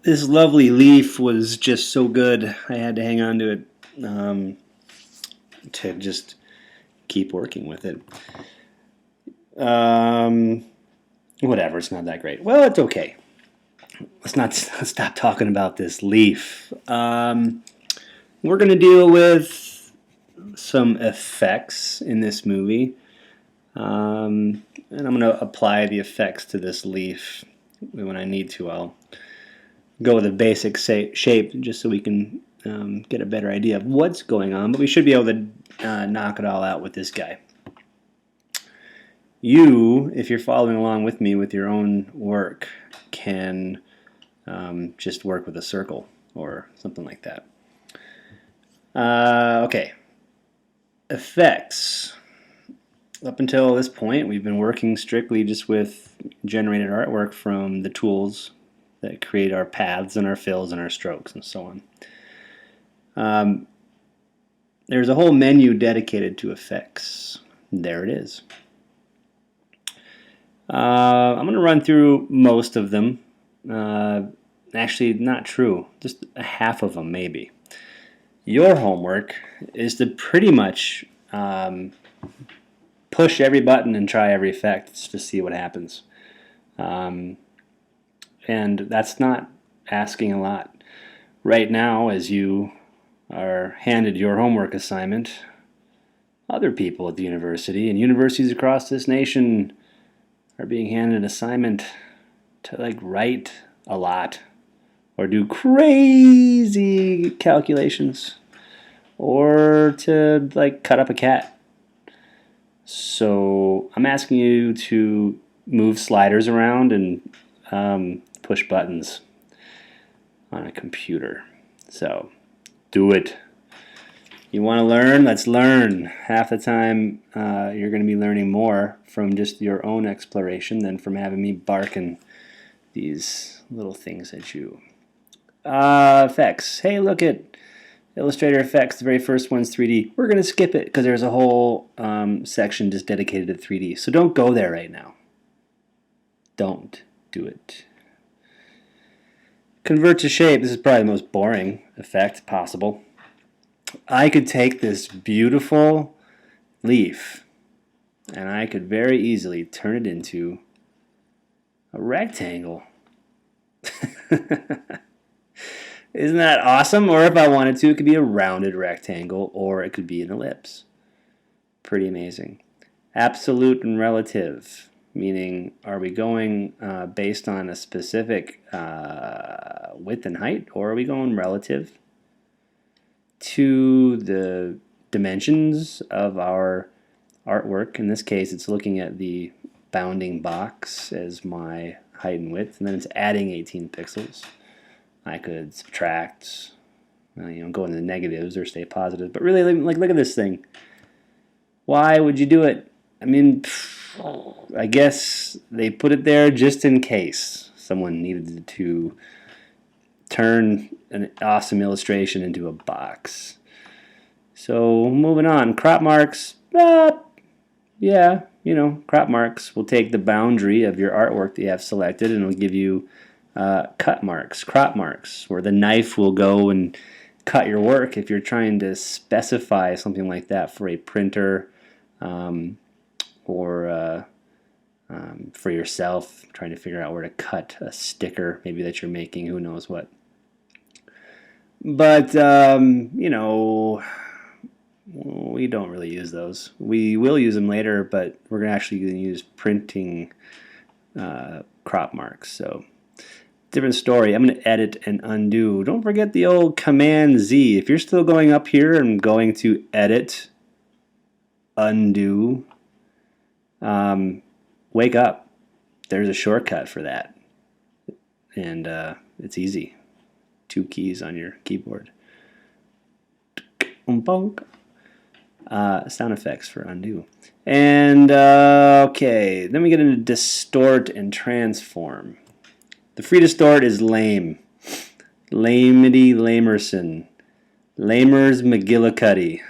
This lovely leaf was just so good. I had to hang on to it to just keep working with it. Whatever, it's not that great. Well, it's okay. Let's stop talking about this leaf. We're going to deal with some effects in this movie. And I'm going to apply the effects to this leaf when I need to. I'll go with a basic shape just so we can get a better idea of what's going on, but we should be able to knock it all out with this guy. You, if you're following along with me with your own work, can just work with a circle or something like that. Okay. Effects. Up until this point, we've been working strictly just with generated artwork from the tools that create our paths and our fills and our strokes and so on. There's a whole menu dedicated to effects. There it is. I'm going to run through most of them. Actually, not true. Just half of them, maybe. Your homework is to pretty much push every button and try every effect to see what happens. And that's not asking a lot. Right now, as you are handed your homework assignment, other people at the university and universities across this nation are being handed an assignment to write a lot or do crazy calculations or to cut up a cat. So I'm asking you to move sliders around and push buttons on a computer. So do it. You want to learn? Let's learn. Half the time you're going to be learning more from just your own exploration than from having me barking these little things at you. Effects. Hey, look at Illustrator Effects. The very first one's 3D. We're going to skip it because there's a whole section just dedicated to 3D. So don't go there right now. Don't do it. Convert to shape. This is probably the most boring effect possible. I could take this beautiful leaf and I could very easily turn it into a rectangle. Isn't that awesome? Or if I wanted to, it could be a rounded rectangle or it could be an ellipse. Pretty amazing. Absolute and relative, meaning are we going based on a specific width and height, or are we going relative to the dimensions of our artwork? In this case, it's looking at the bounding box as my height and width, and then it's adding 18 pixels. I could subtract, go into the negatives or stay positive, but really, look at this thing. Why would you do it? I mean, I guess they put it there just in case someone needed to turn an awesome illustration into a box. So moving on, crop marks. Yeah, crop marks will take the boundary of your artwork that you have selected and it'll give you cut marks, crop marks, where the knife will go and cut your work if you're trying to specify something like that for a printer or for yourself, trying to figure out where to cut a sticker maybe that you're making, who knows what. But, we don't really use those. We will use them later, but we're actually going to use printing crop marks. So, different story. I'm going to edit and undo. Don't forget the old Command Z. If you're still going up here and going to edit, undo, wake up. There's a shortcut for that. And it's easy. 2 keys on your keyboard. Sound effects for undo. And okay, then we get into distort and transform. The free distort is lame. Lamety Lamerson. Lamers McGillicuddy.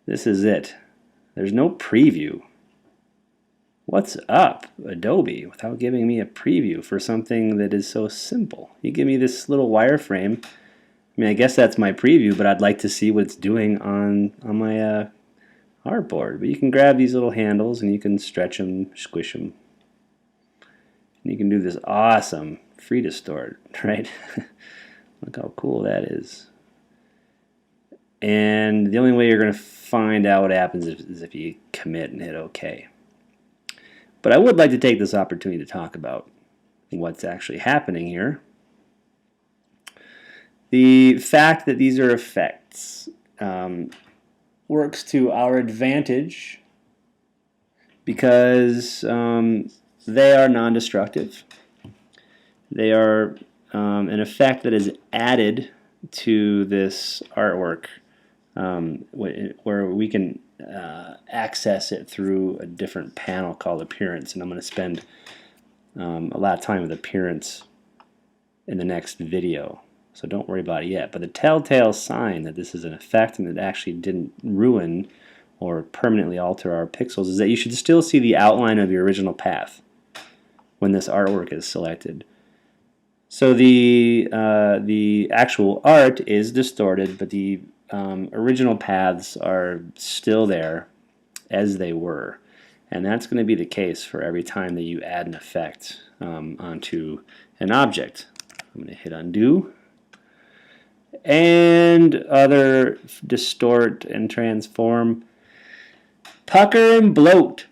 This is it. There's no preview. What's up, Adobe, without giving me a preview for something that is so simple? You give me this little wireframe. I mean, I guess that's my preview, but I'd like to see what it's doing on my artboard. But you can grab these little handles and you can stretch them, squish them. And you can do this awesome free distort, right? Look how cool that is. And the only way you're going to find out what happens is if you commit and hit OK. But I would like to take this opportunity to talk about what's actually happening here. The fact that these are effects works to our advantage because they are non-destructive. They are an effect that is added to this artwork where we can access it through a different panel called Appearance, and I'm going to spend a lot of time with Appearance in the next video, so don't worry about it yet. But the telltale sign that this is an effect and it actually didn't ruin or permanently alter our pixels is that you should still see the outline of your original path when this artwork is selected. So the actual art is distorted, but the original paths are still there as they were. And that's going to be the case for every time that you add an effect onto an object. I'm going to hit undo. And other distort and transform. Pucker and bloat.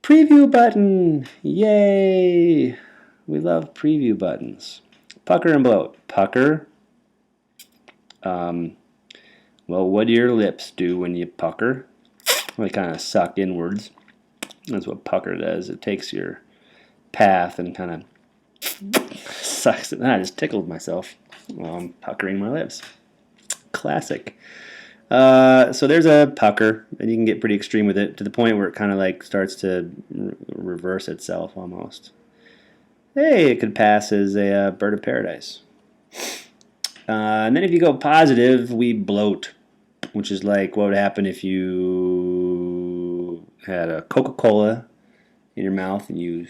Preview button. Yay. We love preview buttons. Pucker and bloat. Pucker. Well, what do your lips do when you pucker? They kind of suck inwards. That's what pucker does. It takes your path and kind of sucks it. I just tickled myself while I'm puckering my lips. Classic. So there's a pucker, and you can get pretty extreme with it to the point where it kind of like starts to reverse itself almost. Hey, it could pass as a bird of paradise. And then if you go positive, we bloat, which is like what would happen if you had a Coca-Cola in your mouth and you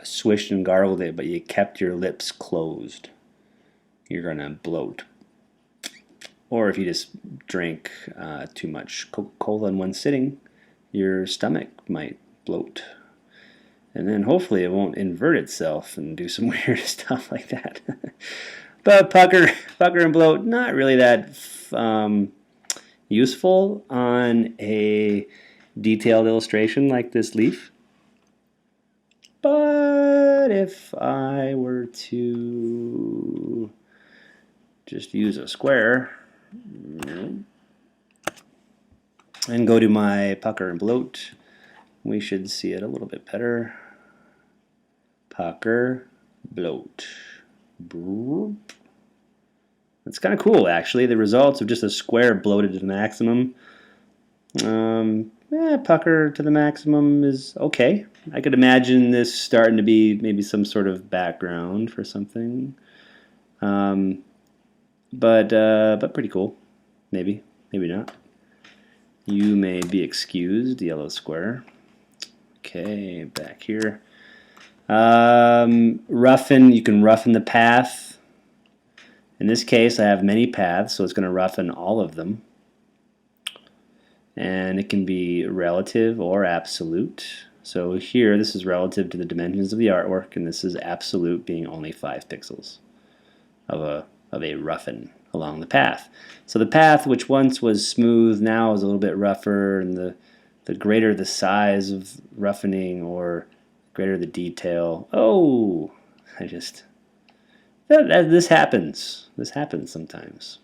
swished and gargled it, but you kept your lips closed. You're going to bloat. Or if you just drink too much Coca-Cola in one sitting, your stomach might bloat. And then hopefully it won't invert itself and do some weird stuff like that. But pucker and bloat, not really that useful on a detailed illustration like this leaf. But if I were to just use a square and go to my pucker and bloat, we should see it a little bit better. Pucker, bloat. It's kind of cool, actually. The results of just a square bloated to the maximum. Pucker to the maximum is okay. I could imagine this starting to be maybe some sort of background for something. But pretty cool. Maybe not. You may be excused, yellow square. Okay, back here. Roughen, you can roughen the path. In this case, I have many paths, so it's going to roughen all of them. And it can be relative or absolute. So here, this is relative to the dimensions of the artwork, and this is absolute, being only 5 pixels of a roughen along the path. So the path, which once was smooth, now is a little bit rougher, and the greater the size of roughening or greater the detail. Oh, this happens. This happens sometimes.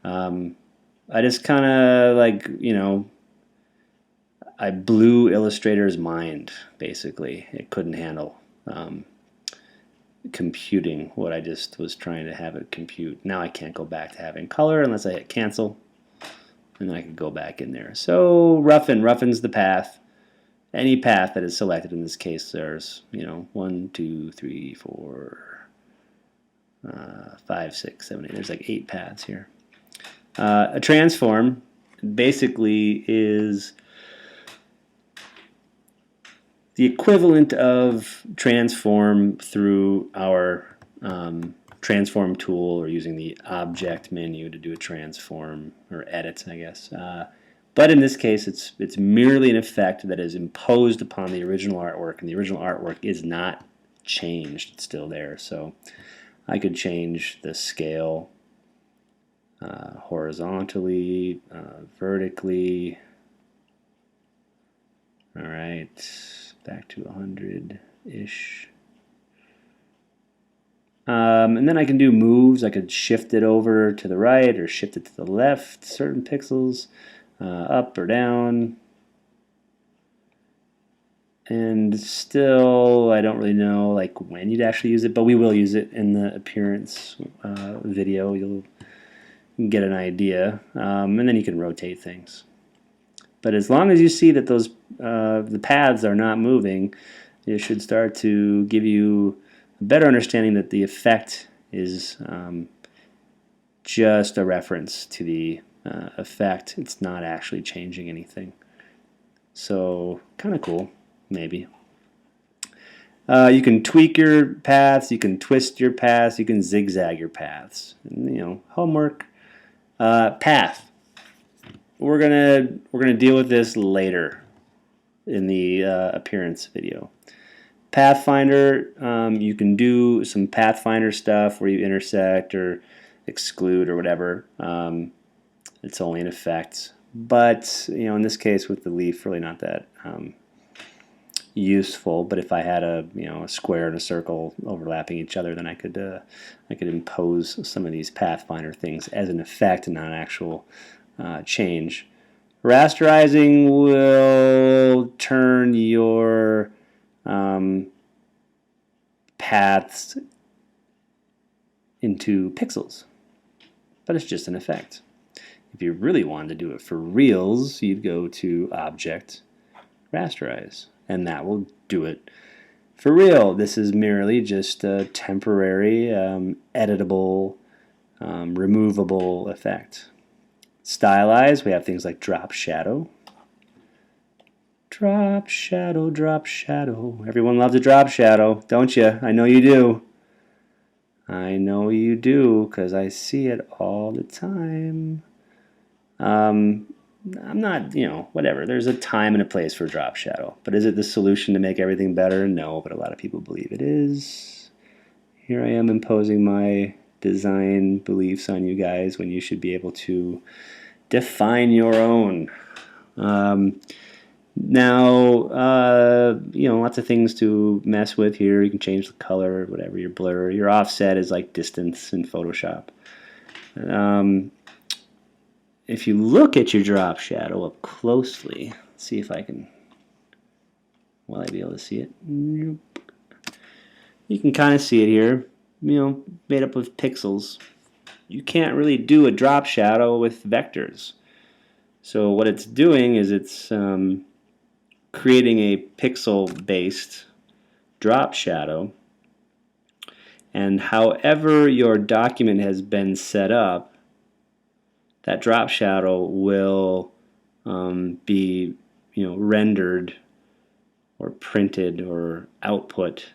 I just kind of I blew Illustrator's mind, basically. It couldn't handle computing what I just was trying to have it compute. Now I can't go back to having color unless I hit cancel, and then I could go back in there. So roughens the path. Any path that is selected. In this case, there's 1, 2, 3, 4, 5, 6, 7, 8. There's like 8 paths here. A transform basically is the equivalent of transform through our transform tool, or using the object menu to do a transform or edit, I guess. But in this case, it's merely an effect that is imposed upon the original artwork, and the original artwork is not changed. It's still there. So I could change the scale horizontally, vertically. All right, back to 100-ish. And then I can do moves. I could shift it over to the right or shift it to the left, certain pixels, up or down. And still, I don't really know like when you'd actually use it, but we will use it in the appearance video. You'll get an idea, and then you can rotate things. But as long as you see that those the paths are not moving, it should start to give you a better understanding that the effect is just a reference to the effect. It's not actually changing anything. So kind of cool, maybe. You can tweak your paths, you can twist your paths, you can zigzag your paths. And, homework. Path. We're gonna deal with this later in the appearance video. Pathfinder, you can do some Pathfinder stuff where you intersect or exclude or whatever. It's only an effect, but in this case with the leaf, really not that useful. But if I had a square and a circle overlapping each other, then I could impose some of these Pathfinder things as an effect and not an actual change. Rasterizing will turn your paths into pixels, but it's just an effect. If you really wanted to do it for reals, you'd go to Object, Rasterize, and that will do it for real. This is merely just a temporary, editable, removable effect. Stylize, we have things like drop shadow. Drop shadow, drop shadow. Everyone loves a drop shadow, don't you? I know you do. I know you do, because I see it all the time. I'm not, whatever. There's a time and a place for drop shadow. But is it the solution to make everything better? No, but a lot of people believe it is. Here I am imposing my design beliefs on you guys when you should be able to define your own. Now, lots of things to mess with here. You can change the color, whatever, your blur. Your offset is like distance in Photoshop. If you look at your drop shadow up closely, see if I can, will I be able to see it? Nope. You can kind of see it here, made up of pixels. You can't really do a drop shadow with vectors. So what it's doing is it's creating a pixel-based drop shadow, and however your document has been set up, that drop shadow will be rendered or printed or output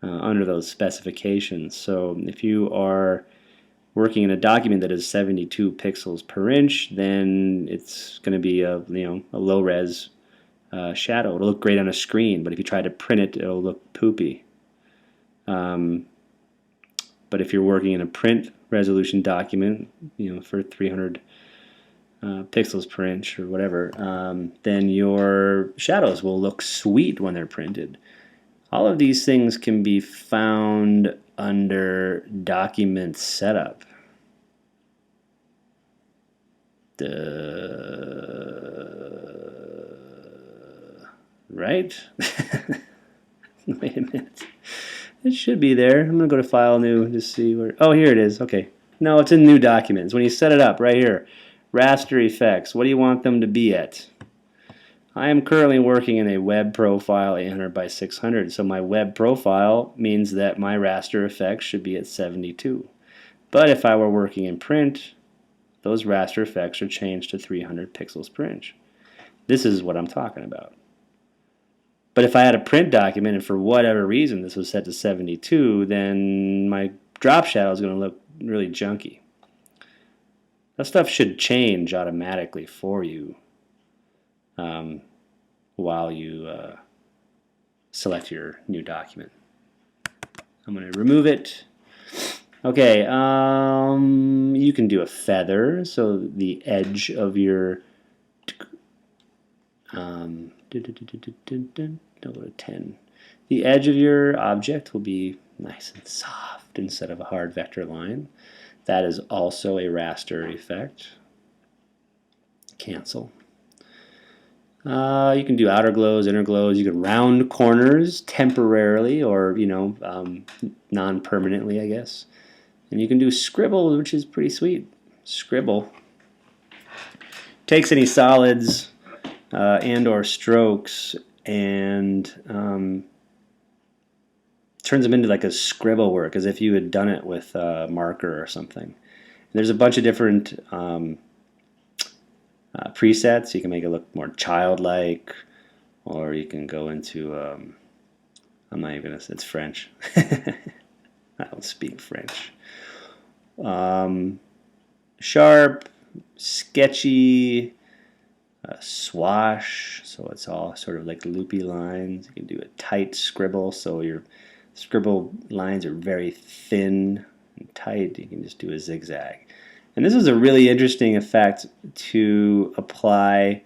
under those specifications. So if you are working in a document that is 72 pixels per inch, then it's going to be a low res shadow. It'll look great on a screen, but if you try to print it, it'll look poopy. But if you're working in a print resolution document, for 300 pixels per inch or whatever, then your shadows will look sweet when they're printed. All of these things can be found under Document Setup. Right? Wait a minute. It should be there. I'm going to go to File, New, to see where... Oh, here it is. Okay. No, it's in New Documents. When you set it up, right here, Raster Effects, what do you want them to be at? I am currently working in a web profile 800 by 600, so my web profile means that my raster effects should be at 72. But if I were working in print, those raster effects are changed to 300 pixels per inch. This is what I'm talking about. But if I had a print document and for whatever reason this was set to 72, then my drop shadow is going to look really junky. That stuff should change automatically for you while you select your new document. I'm going to remove it. Okay, you can do a feather, so the edge of your go to 10. The edge of your object will be nice and soft instead of a hard vector line. That is also a raster effect. Cancel. You can do outer glows, inner glows. You can round corners temporarily, or non-permanently, I guess. And you can do scribble, which is pretty sweet. Scribble takes any solids and/or strokes and turns them into like a scribble work, as if you had done it with a marker or something. And there's a bunch of different presets. You can make it look more childlike, or you can go into I'm not even gonna say it's French. I don't speak French. Sharp, sketchy, swash, so it's all sort of like loopy lines. You can do a tight scribble, so your scribble lines are very thin and tight. You can just do a zigzag. And this is a really interesting effect to apply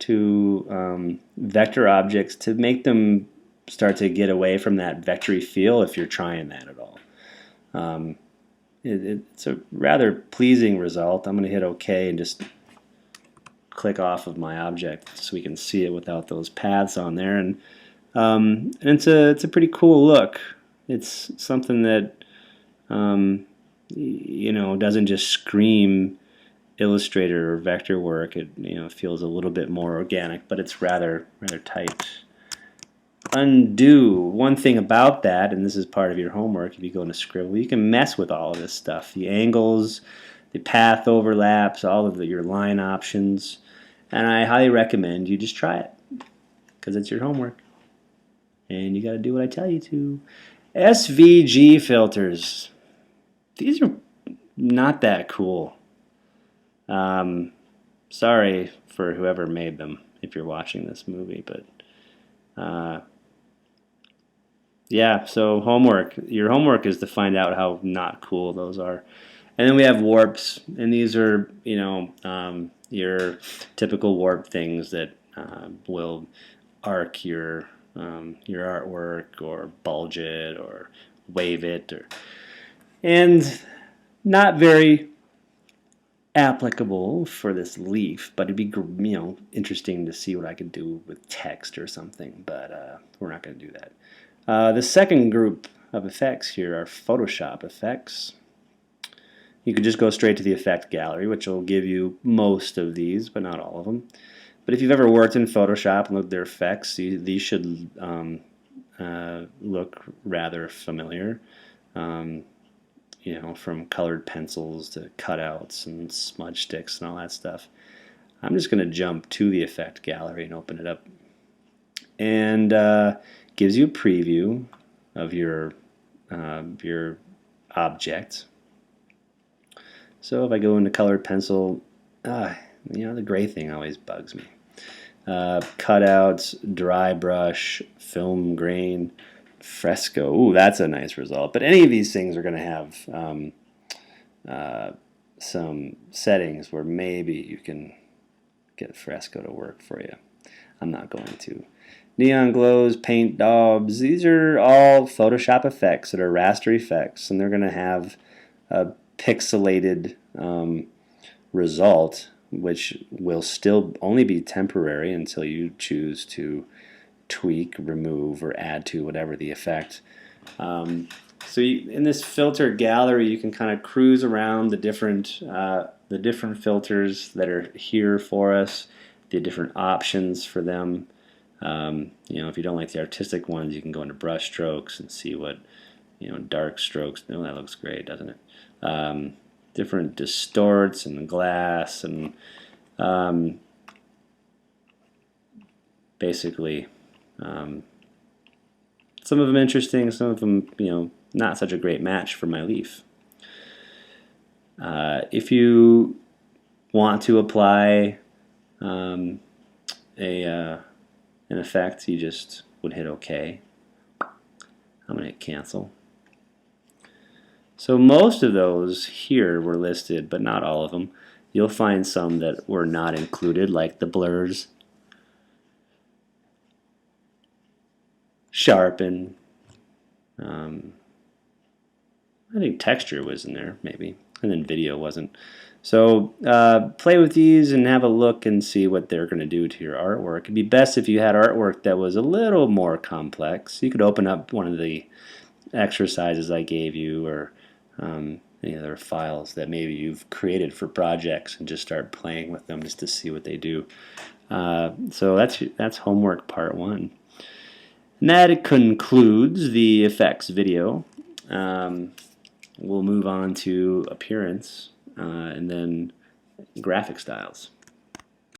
to vector objects to make them start to get away from that vectory feel if you're trying that at all. It's a rather pleasing result. I'm going to hit OK and just click off of my object so we can see it without those paths on there. And it's a pretty cool look. It's something that doesn't just scream Illustrator or vector work. It feels a little bit more organic, but it's rather tight. Undo. One thing about that, and this is part of your homework if you go into Scribble, you can mess with all of this stuff. The angles, the path overlaps, all of your line options. And I highly recommend you just try it, because it's your homework. And you got to do what I tell you to. SVG filters. These are not that cool. Sorry for whoever made them if you're watching this movie, but yeah, so homework. Your homework is to find out how not cool those are. And then we have warps, and these are, your typical warp things that will arc your artwork, or bulge it, or wave it, and not very applicable for this leaf, but it'd be interesting to see what I could do with text or something, but we're not going to do that. The second group of effects here are Photoshop effects. You could just go straight to the effect gallery, which will give you most of these, but not all of them. But if you've ever worked in Photoshop and looked at their effects, these should look rather familiar. From colored pencils to cutouts and smudge sticks and all that stuff. I'm just going to jump to the effect gallery and open it up. And gives you a preview of your object. So if I go into colored pencil, the gray thing always bugs me. Cutouts, dry brush, film grain, fresco. Ooh, that's a nice result. But any of these things are going to have some settings where maybe you can get fresco to work for you. I'm not going to. Neon glows, paint daubs. These are all Photoshop effects that are raster effects, and they're going to have a pixelated result, which will still only be temporary until you choose to tweak, remove, or add to whatever the effect. So in this filter gallery, you can kind of cruise around the different filters that are here for us, the different options for them. If you don't like the artistic ones, you can go into brush strokes and see what dark strokes. No, that looks great, doesn't it? Different distorts and glass and basically Some of them interesting, some of them, not such a great match for my leaf. If you want to apply an effect, you just would hit OK. I'm going to hit cancel. So most of those here were listed, but not all of them. You'll find some that were not included, like the blurs, sharpen. I think texture was in there, maybe, and then video wasn't. So play with these and have a look and see what they're going to do to your artwork. It'd be best if you had artwork that was a little more complex. You could open up one of the exercises I gave you, or any other files that maybe you've created for projects, and just start playing with them just to see what they do. So that's homework part 1. And that concludes the effects video. We'll move on to appearance and then graphic styles.